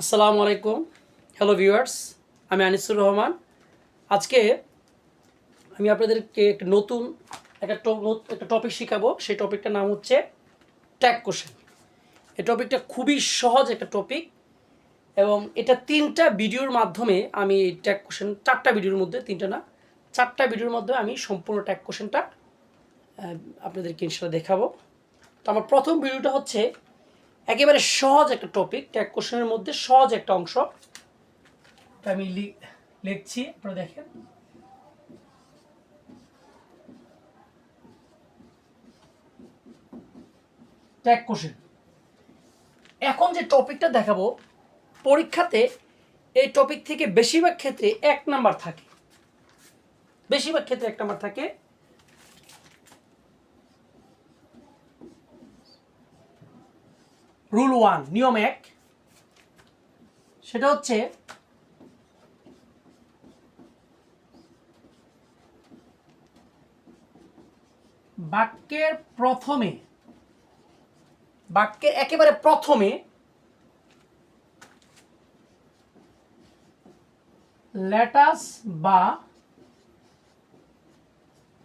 আসসালামু আলাইকুম। Hello viewers, আমি আনিসুর রহমান। আজকে আমি আপনাদেরকে একটা টপিক শেখাবো। সেই টপিকটার নাম হচ্ছে ট্যাগ কোশ্চেন। এই টপিকটা খুবই সহজ একটা টপিক এবং এটা 3টা ভিডিওর মাধ্যমে আমি এই ট্যাগ কোশ্চেন 4টা ভিডিওর মধ্যে 3টা না 4টা ভিডিওর মাধ্যমে আমি সম্পূর্ণ ট্যাগ কোশ্চেনটা আপনাদেরকে ইনশাআল্লাহ দেখাবো। তো আমার প্রথম ভিডিওটা হচ্ছে একেবারে সহজ একটা টপিক, ট্যাগ কোশ্চেনের মধ্যে সহজ একটা অংশ। আমি লিখছি, আপনারা দেখেন। Tag question. এখন যে টপিকটা দেখাবো পরীক্ষাতে এই টপিক থেকে বেশিরভাগ ক্ষেত্রে 1 নাম্বার থাকে। বেশিরভাগ ক্ষেত্রে 1 নাম্বার থাকে। রুল 1, নিয়ম 1, সেটা হচ্ছে বাক্যের একেবারে প্রথমে লেটাস বা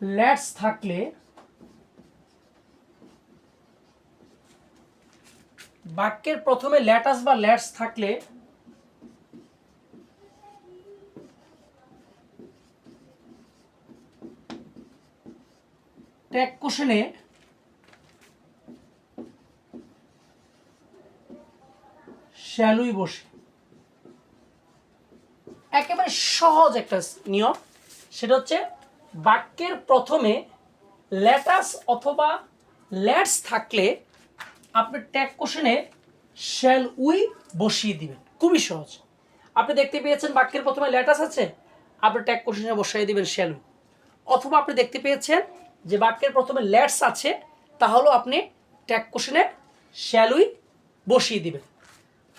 লেটস থাকলে বাক্যের প্রথমে লেটাস বা লেটস থাকলে ট্যাগ কোশ্চেনে শ্যালুই বসে। একেবারে সহজ একটা নিয়ম, সেটা হচ্ছে বাক্যের প্রথমে লেটাস অথবা লেটস থাকলে আপনি ট্যাগ কোশ্চেনে শ্যাল উই বসিয়ে দিবেন। খুবই সহজ। আপনি দেখতে পেয়েছেন বাক্যের প্রথমে লেটাস আছে, আপনি ট্যাগ কোশ্চেনে বসিয়ে দিবেন শ্যাল উই। অথবা আপনি দেখতে পেয়েছেন যে বাক্যের প্রথমে লেটস আছে, তাহলেও আপনি ট্যাগ কোশ্চেনে শ্যাল উই বসিয়ে দিবেন।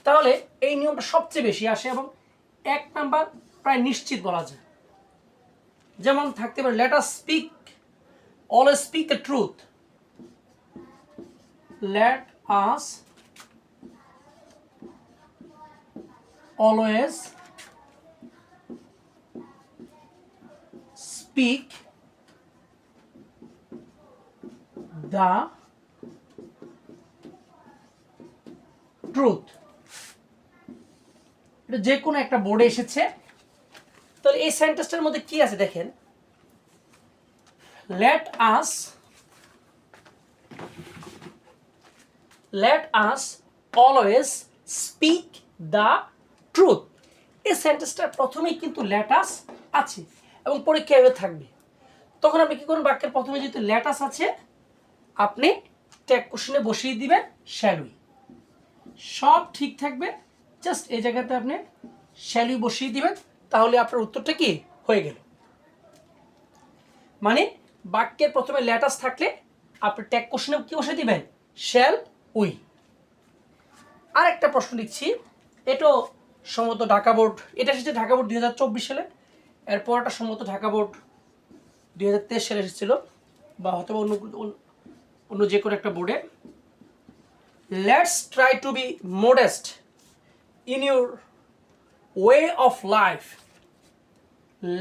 তাহলে এই নিয়মটা সবচেয়ে বেশি আসে এবং 1 নাম্বার প্রায় নিশ্চিত বলা যায়। যেমন থাকতে পারে let us speak, always speak the truth. Let us always speak the truth. এটা যে কোনো একটা বোর্ডে এসেছে। তাহলে এই সেন্টেন্সটার মধ্যে কি আছে দেখেন, let us always speak the truth. এই সেন্টেন্সটার প্রথমেই কিন্তু লেট আস আছে এবং পরীক্ষায় এভাবে থাকবে। তখন আপনি কি করুন, বাক্যের প্রথমে যেহেতু লেট আস আছে, আপনি ট্যাগ কোশ্চেনে বসিয়ে দিবেন শ্যাল উই। সব ঠিক থাকবে, জাস্ট এই জায়গাতে আপনি শ্যাল উই বসিয়ে দিবেন, তাহলে আপনার উত্তরটা কি হয়ে গেল। মানে বাক্যের প্রথমে লেটাস থাকলে আপনি ট্যাগ কোশ্চেনে কি বসিয়ে দিবেন, শ্যাল উই। আর একটা প্রশ্ন লিখছি, এটাও সম্ভবত ঢাকা বোর্ড, এটা এসেছে ঢাকা বোর্ড 2024 সালে। এরপরটা সম্ভবত ঢাকা বোর্ড 2023 সালে এসেছিল, বা হয়তো অন্য যে কোনো একটা বোর্ডে। Let's try to be modest in your way of life.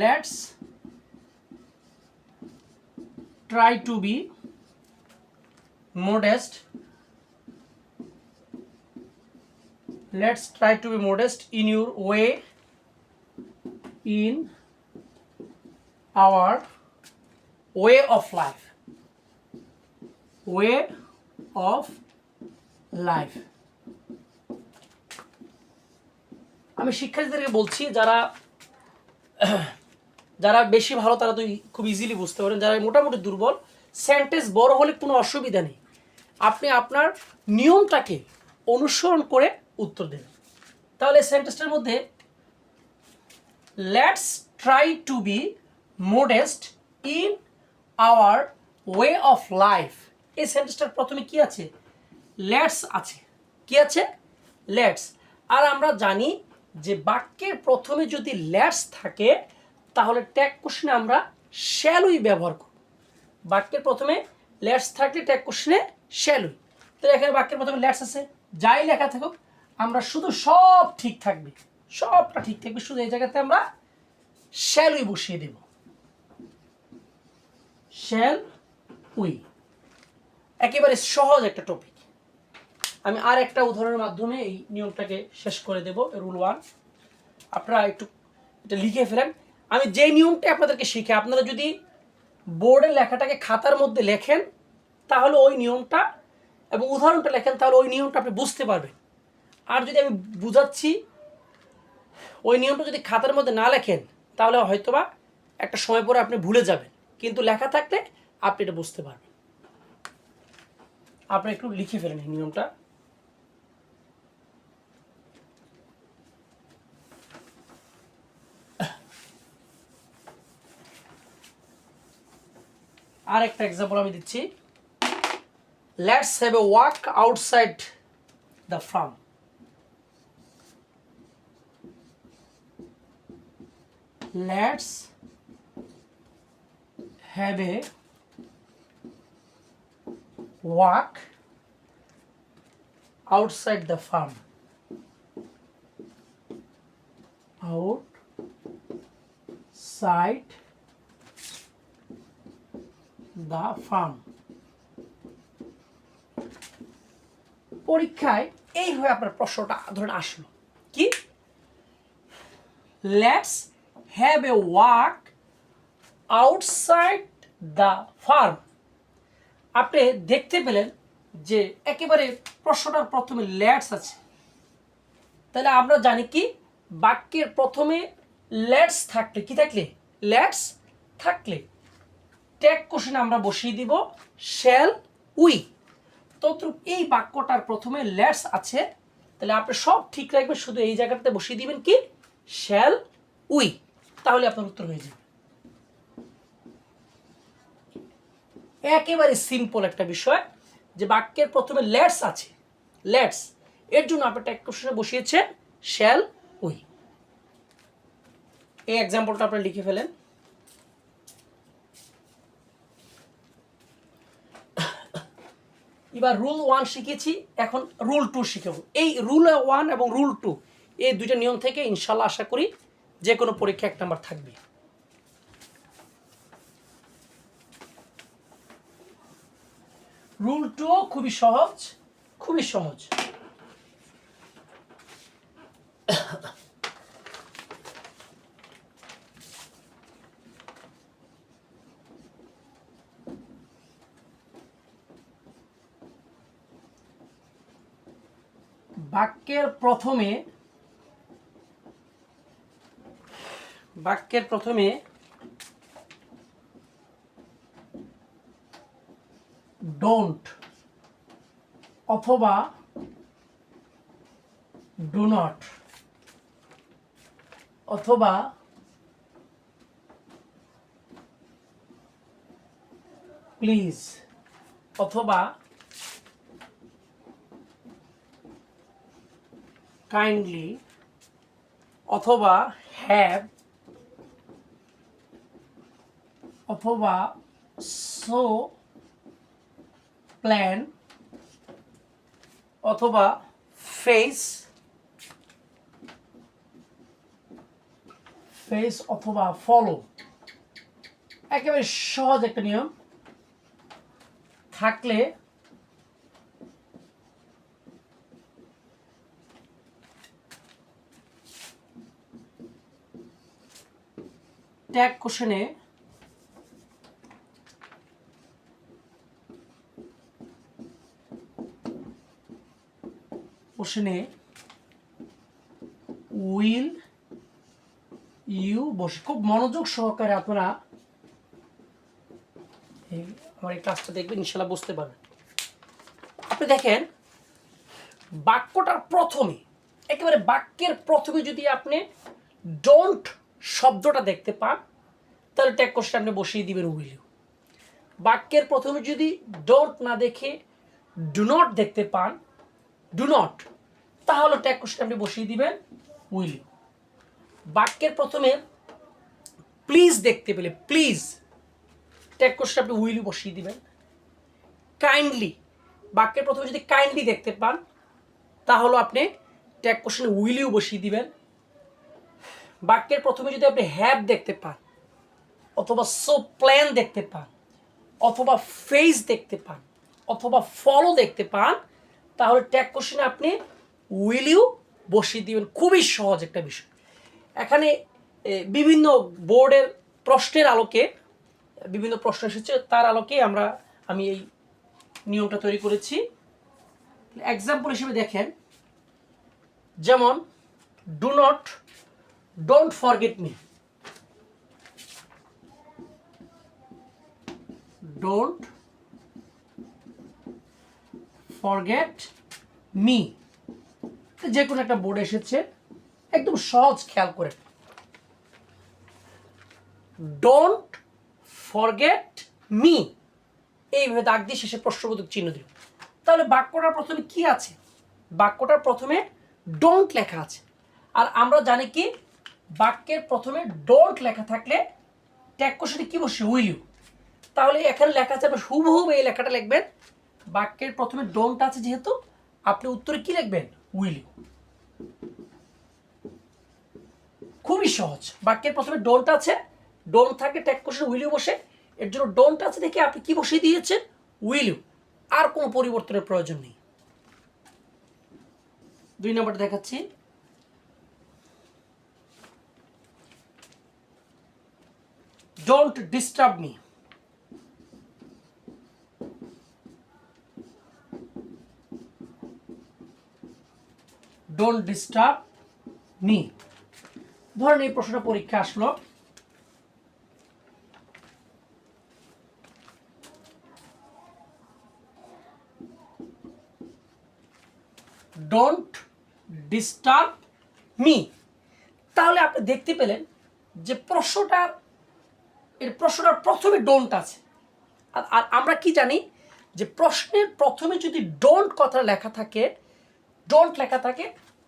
Let's try to be modest. Let's try to be modest in your way, in our way of life. Way of life. আমি শিক্ষার্থীদেরকে বলছি, যারা বেশি ভালো তারা তো খুব easily বুঝতে পারেন। যারা মোটামুটি দুর্বল, সেন্টেন্স বড় হলে কোনো অসুবিধা নেই, আপনি আপনার নিয়মটাকে অনুসরণ করে উত্তর দেন। তাহলে সেন্টেন্সটার মধ্যে let's try to be modest in our way of life, এই সেন্টেন্সটার প্রথমে কি আছে, লেটস আছে। কি আছে, লেটস। আর আমরা জানি যে বাক্যের প্রথমে যদি লেটস থাকে তাহলে ট্যাগ কোশ্চেনে আমরা শ্যাল উই ব্যবহার করব। বাক্যের প্রথমে লেটস থাকলে ট্যাগ কোশ্চেনে শ্যাল উই। তো এখানে বাক্যের প্রথমে লেটস আছে, যাই লেখা থাকুক আমরা শুধু সব ঠিক থাকবে, সবটা ঠিক থাকবে, শুধু এই জায়গাতে আমরা শ্যাল উই বসিয়ে দেব, শ্যাল উই। একেবারে সহজ একটা টপিক। আমি আর একটা উদাহরণের মাধ্যমে এই নিয়মটাকে শেষ করে দেব। রুল 1 আপনারা একটু এটা লিখে ফেলেন। আমি যে নিয়মটা আপনাদেরকে শিখে আপনারা যদি বোর্ডের লেখাটাকে খাতার মধ্যে লেখেন তাহলে ওই নিয়মটা এবং উদাহরণটা লেখেন তাহলে ওই নিয়মটা আপনি বুঝতে পারবেন। আর যদি আমি বুঝাচ্ছি ওই নিয়মটা যদি খাতার মধ্যে না লেখেন তাহলে হয়তোবা একটা সময় পরে আপনি ভুলে যাবেন, কিন্তু লেখা থাকলে আপনি এটা বুঝতে পারবেন। আপনি একটু লিখে ফেলেন এই নিয়মটা। আর একটা এক্সাম্পল আমি দিচ্ছি। Let's have a walk outside the farm. Let's have a walk outside the farm. Outside the farm. পরীক্ষায় এইভাবে আপনার প্রশ্নটা ধরুন আসলো কি, let's have a walk outside the farm. আপনি দেখতে পেলেন যে একেবারে প্রশ্নটার প্রথমে লেটস আছে, তাহলে আমরা জানি কি বাক্যের প্রথমে লেটস থাকলে কি থাকলে লেটস থাকলে ট্যাগ কোশ্চেনে আমরা বসিয়ে দিব শ্যাল উই। তদ্রূপ এই বাক্যটার প্রথমে লেটস আছে, তাহলে আপনি সব ঠিক রাখবেন, শুধু এই জায়গাটাতে বসিয়ে দিবেন কি শ্যাল উই, তাহলে আপনার উত্তর হয়ে যাবে। একেবারে সিম্পল একটা বিষয় যে বাক্যের প্রথমে লেটস আছে, লেটস এর জন্য আপনি ট্যাগ কোশ্চেনে বসিয়েছেন শ্যাল উই। এই এক্সাম্পলটা আপনি লিখে ফেলেন। এবার রুল 1 শিখেছি, এখন রুল 2 শিখব। এই রুল 1 এবং রুল 2 এই দুইটা নিয়ম থেকে ইনশাল্লাহ আশা করি যে কোনো পরীক্ষা 1 নাম্বার থাকবে। রুল 2 খুবই সহজ, খুবই সহজ। বাক্যের প্রথমে ডোন্ট অথবা ডু নট অথবা প্লিজ অথবা কাইন্ডলি অথবা হ্যাভ অথবা সো প্ল্যান অথবা ফেস অথবা ফলো। একেবারে সহজ একটা নিয়ম থাকলে ট্যাগ কোশ্চেনে উইল ইউ বসে। খুব মনোযোগ সহকারে আপনারা আমার এই ক্লাসটা দেখবেন, ইনশাল্লাহ বুঝতে পারবেন। আপনি দেখেন বাক্যটার প্রথমে, একেবারে বাক্যের প্রথমে যদি আপনি ডোন্ট শব্দটা দেখতে পান তাহলে ট্যাগ কোশ্চেন আপনি বসিয়ে দিবেন উইল ইউ। বাক্যের প্রথমে যদি ডোন্ট না দেখে ডু নট দেখতে পান, ডু নট, তাহলে ট্যাগ কোশ্চেন আপনি বসিয়ে দিবেন উইল ইউ। বাক্যের প্রথমে প্লিজ দেখতে পেলে প্লিজ ট্যাগ কোশ্চেন আপনি উইল ইউ বসিয়ে দিবেন। কাইন্ডলি, বাক্যের প্রথমে যদি কাইন্ডলি দেখতে পান তাহলে আপনি ট্যাগ কোশ্চেনে উইল ইউ বসিয়ে দিবেন। বাক্যের প্রথমে যদি আপনি হ্যাভ দেখতে পান, অথবা সো প্ল্যান দেখতে পান, অথবা ফেস দেখতে পান, অথবা ফলো দেখতে পান, তাহলে ট্যাগ কোশ্চেনে আপনি উইল ইউ বসিয়ে দিবেন। খুবই সহজ একটা বিষয়। এখানে বিভিন্ন বোর্ডের প্রশ্নের আলোকে বিভিন্ন প্রশ্ন এসেছে, তার আলোকে আমি এই নিয়মটা তৈরি করেছি। এক্সাম্পল হিসেবে দেখেন, যেমন don't forget me, don't forget me, যে কোনো একটা বোর্ড এসেছে, একদম সহজ, খেয়াল করে ডোন্ট ফরগেট মি এইভাবে দাগ দিয়ে শেষে প্রশ্নবোধক চিহ্ন দিল। তাহলে বাক্যটার প্রথমে কি আছে? বাক্যটার প্রথমে ডোন্ট লেখা আছে। আর আমরা জানি কি, বাক্যের প্রথমে ডোন্ট লেখা থাকলে ট্যাগ কোশ্চেনে কি বসে? Will you. তাহলে এখানে লেখা আছে, আপনি হুবহু এই লেখাটা লিখবেন। বাক্যের প্রথমে ডোন্ট আছে যেহেতু, আপনি উত্তরে কি লিখবেন? Will you. খুবই সহজ। বাক্যের প্রথমে ডোন্ট আছে, ডোন্ট থাকে ট্যাগ কোশ্চেনে উইল ইউ বসে, এর জন্য ডোন্ট আছে দেখে আপনি কি বসিয়ে দিয়েছেন? Will you. আর কোনো পরিবর্তনের প্রয়োজন নেই। 2 নম্বরটা দেখাচ্ছি। Don't disturb me, don't disturb me. ধরেন এই প্রশ্নটা পরীক্ষা আসলো, ডোন্ট ডিস্টার্ব মি। তাহলে আপনি দেখতে পেলেন যে প্রশ্নটার প্রথমে ডোন্ট আছে। আর আমরা কি জানি যে প্রশ্নের প্রথমে যদি ডোন্ট কথা লেখা থাকে,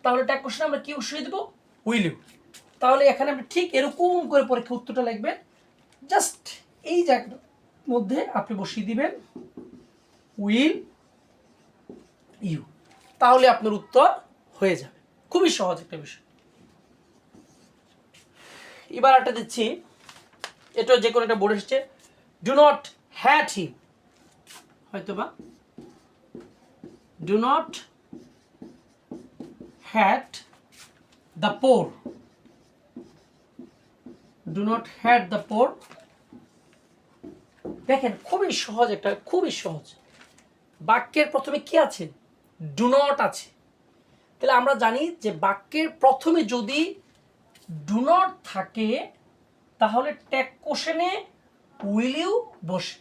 তাহলে ট্যাগ কোশ্চেনে আমরা কি বসিয়ে দেবো? Will you. তাহলে এখানে আপনি ঠিক এরকম করে পরীক্ষা উত্তরটা লিখবেন। জাস্ট এই জায়গার মধ্যে আপনি বসিয়ে দিবেন উইল ইউ, তাহলে আপনার উত্তর হয়ে যাবে। খুবই সহজ একটা বিষয়। এবার একটা দিচ্ছি, এটা যে কোনো একটা বোর্ড এসেছে, ডু নট হ্যাট হিম, হয়তোবা do not hate the poor, do not hate the poor. দেখেন খুবই সহজ, খুবই সহজ। বাক্যের প্রথমে কি আছে? ডু নট আছে। তাহলে আমরা জানি যে বাক্যের প্রথমে যদি ডু নট থাকে, তাহলে ট্যাগ কোশ্চেনে উইল ইউ বসে।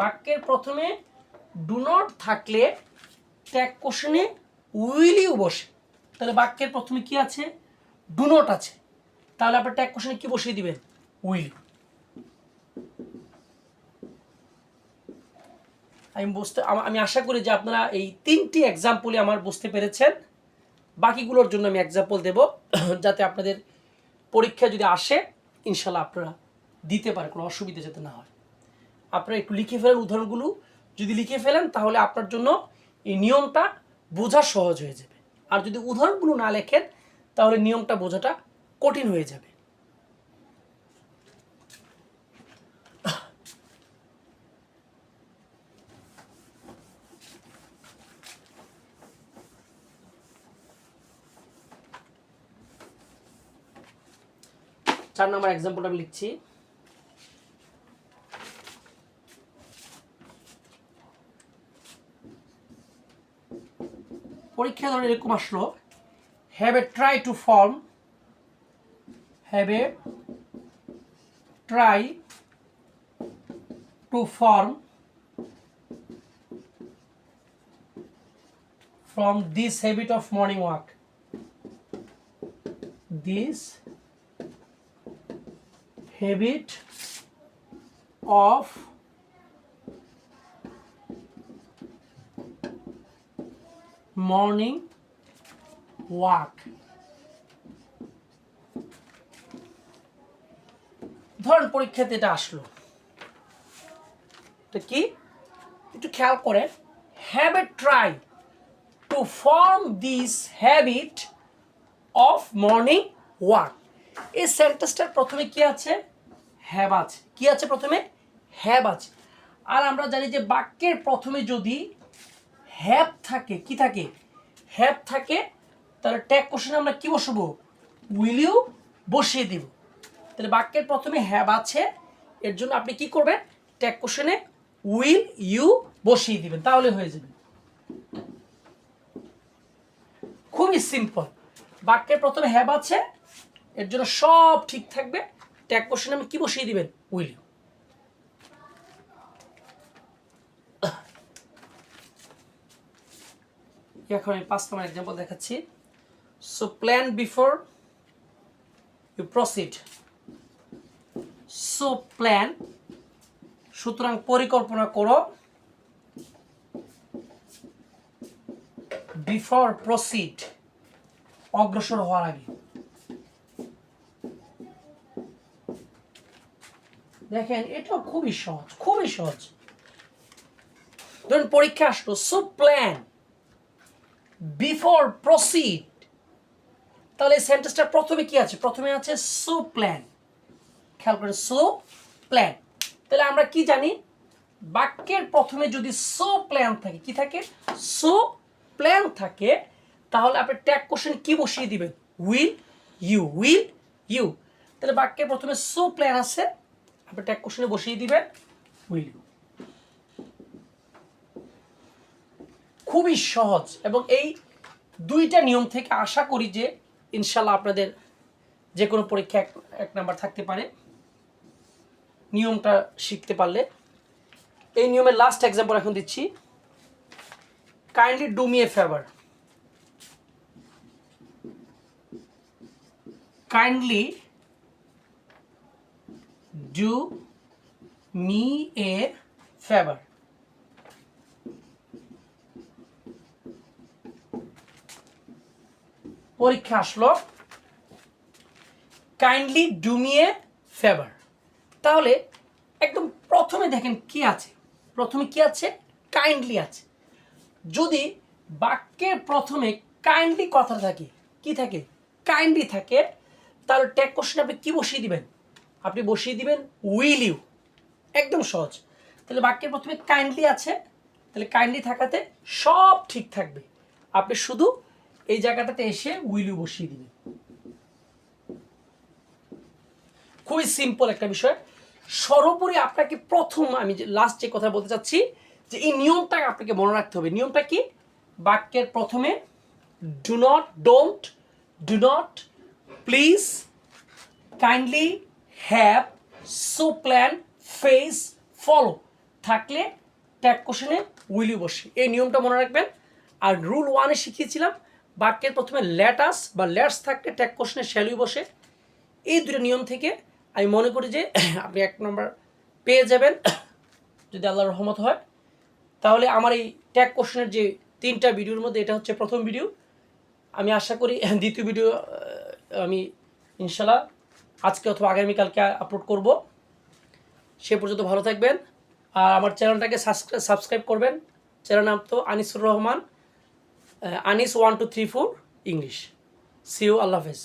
বাক্যের প্রথমে ডু নট থাকলে ট্যাগ কোশ্চেনে উইল ইউ বসে। তাহলে বাক্যের প্রথমে কি আছে? ডু নট আছে। তাহলে আপনার ট্যাগ কোশ্চেনে কি বসিয়ে দিবেন? Will you. আমি আশা করি যে আপনারা এই 3টি এক্সাম্পলই আমার বুঝতে পেরেছেন। বাকিগুলোর জন্য আমি এক্সাম্পল দেব, যাতে আপনাদের পরীক্ষা যদি আসে ইনশাল্লাহ আপনারা দিতে পারে, কোনো অসুবিধা যাতে না হয়। আপনারা একটু লিখে ফেলেন উদাহরণগুলো। যদি লিখে ফেলেন তাহলে আপনার জন্য এই নিয়মটা বোঝা সহজ হয়ে যাবে। আর যদি উদাহরণগুলো না লেখেন তাহলে নিয়মটা বোঝাটা কঠিন হয়ে যাবে। চার নম্বর এক্সাম্পলটা আমি লিখছি। পরীক্ষা ধরে এরকম আসলো, have a try to form, have a try to form from this habit of morning walk, this habit of morning walk। ধরেন পরীক্ষাতে এটা আসলো, এটা কি একটু খেয়াল করেন। Have a try to form this habit of morning walk. এই সেন্টেন্সটার প্রথমে কি আছে? হ্যাভ আছে। কি আছে প্রথমে? হ্যাভ আছে। আর আমরা জানি যে বাক্যের প্রথমে যদি হ্যাভ থাকে, কি থাকে? হ্যাভ থাকে, তাহলে ট্যাগ কোশ্চেনে আমরা কি বসাবো? উইল ইউ বসিয়ে দিব। তাহলে বাক্যের প্রথমে হ্যাভ আছে, এর জন্য আপনি কি করবেন? ট্যাগ কোশ্চেনে উইল ইউ বসিয়ে দিবেন, তাহলে হয়ে যাবে। খুবই সিম্পল। বাক্যের প্রথমে হ্যাভ আছে, এর জন্য সব ঠিক থাকবে। ট্যাগ কোশ্চেনে আমি কি বসিয়ে দিবেন? Will you. এখন আমি 5 নম্বর এক্সাম্পল দেখাচ্ছি। So plan before you proceed. So plan, সুতরাং পরিকল্পনা করো, বিফোর প্রসিড, অগ্রসর হওয়ার আগে। দেখেন এটাও খুবই সহজ, খুবই সহজ। ধরুন পরীক্ষা আসলো, সো প্ল্যান বিফোর প্রসিড, তাহলে এই সেন্টেন্সটা প্রথমে কি আছে? প্রথমে আছে সো প্ল্যান। খেয়াল করে, সো প্ল্যান। তাহলে আমরা কি জানি? বাক্যের প্রথমে যদি সো প্ল্যান থাকে, কি থাকে? সো প্ল্যান থাকে, তাহলে আপনি ট্যাগ কোশ্চেন কি বসিয়ে দিবেন? Will you. Will you. তাহলে বাক্যের প্রথমে সো প্ল্যান আছে, আপনি ট্যাগ কোশ্চেনে বসিয়ে দিবেন উইল ইউ। খুবই সহজ, এবং এই দুইটা নিয়ম থেকে আশা করি যে ইনশাল্লাহ আপনাদের যে কোনো পরীক্ষা এক নাম্বার থাকতে পারে, নিয়মটা শিখতে পারলে। এই নিয়মের লাস্ট এক্সাম্পল এখন দিচ্ছি। Kindly do me a favour. Kindly do me a favour. পরীক্ষা আসলো, kindly do me a favour, তাহলে একদম প্রথমে দেখেন কি আছে? প্রথমে কি আছে? কাইন্ডলি আছে। যদি বাক্যের প্রথমে কাইন্ডলি কথা থাকে, কি থাকে? কাইন্ডলি থাকে, তাহলে ট্যাগ কোশ্চেন আপনি কি বসিয়ে দিবেন? আপনি বসিয়ে দিবেন উইল ইউ। একদম সহজ। তাহলে বাক্যের প্রথমে কাইন্ডলি আছে, তাহলে কাইন্ডলি থাকাতে সব ঠিক থাকবে। আপনি শুধু এই জায়গাটাতে এসে উইল ইউ বসিয়ে দিবেন। খুবই সিম্পল একটা বিষয়। সর্বোপরি আপনাকে প্রথম, আমি যে লাস্ট যে কথা বলতে চাচ্ছি, যে এই নিয়মটা আপনাকে মনে রাখতে হবে। নিয়মটা কি? বাক্যের প্রথমে do not, don't, do not, please, kindly, have, so plan, face, follow থাকলে ট্যাগ কোশ্চেনে উইল ইউ বসে। এই নিয়মটা মনে রাখবেন। আর রুল 1-এ শিখিয়েছিলাম বাক্যের প্রথমে লেটাস বা লেটস থাকলে ট্যাগ কোশ্চেনে শ্যাল ইউ বসে। এই দুটো নিয়ম থেকে আমি মনে করি যে আপনি 1 নম্বর পেয়ে যাবেন যদি আল্লাহর রহমত হয়। তাহলে আমার এই ট্যাগ কোশ্চেনের যে 3টা ভিডিওর মধ্যে এটা হচ্ছে প্রথম ভিডিও। আমি আশা করি দ্বিতীয় ভিডিও আমি ইনশাল্লাহ আজকে অথবা আগামীকালকে আপলোড করব। সে পর্যন্ত ভালো থাকবেন, আর আমার চ্যানেলটাকে সাবস্ক্রাইব করবেন। চ্যানেল নাম তো Anisur Rahman, Anis 1 2 3 4 English. See you, আল্লাহ হাফেজ।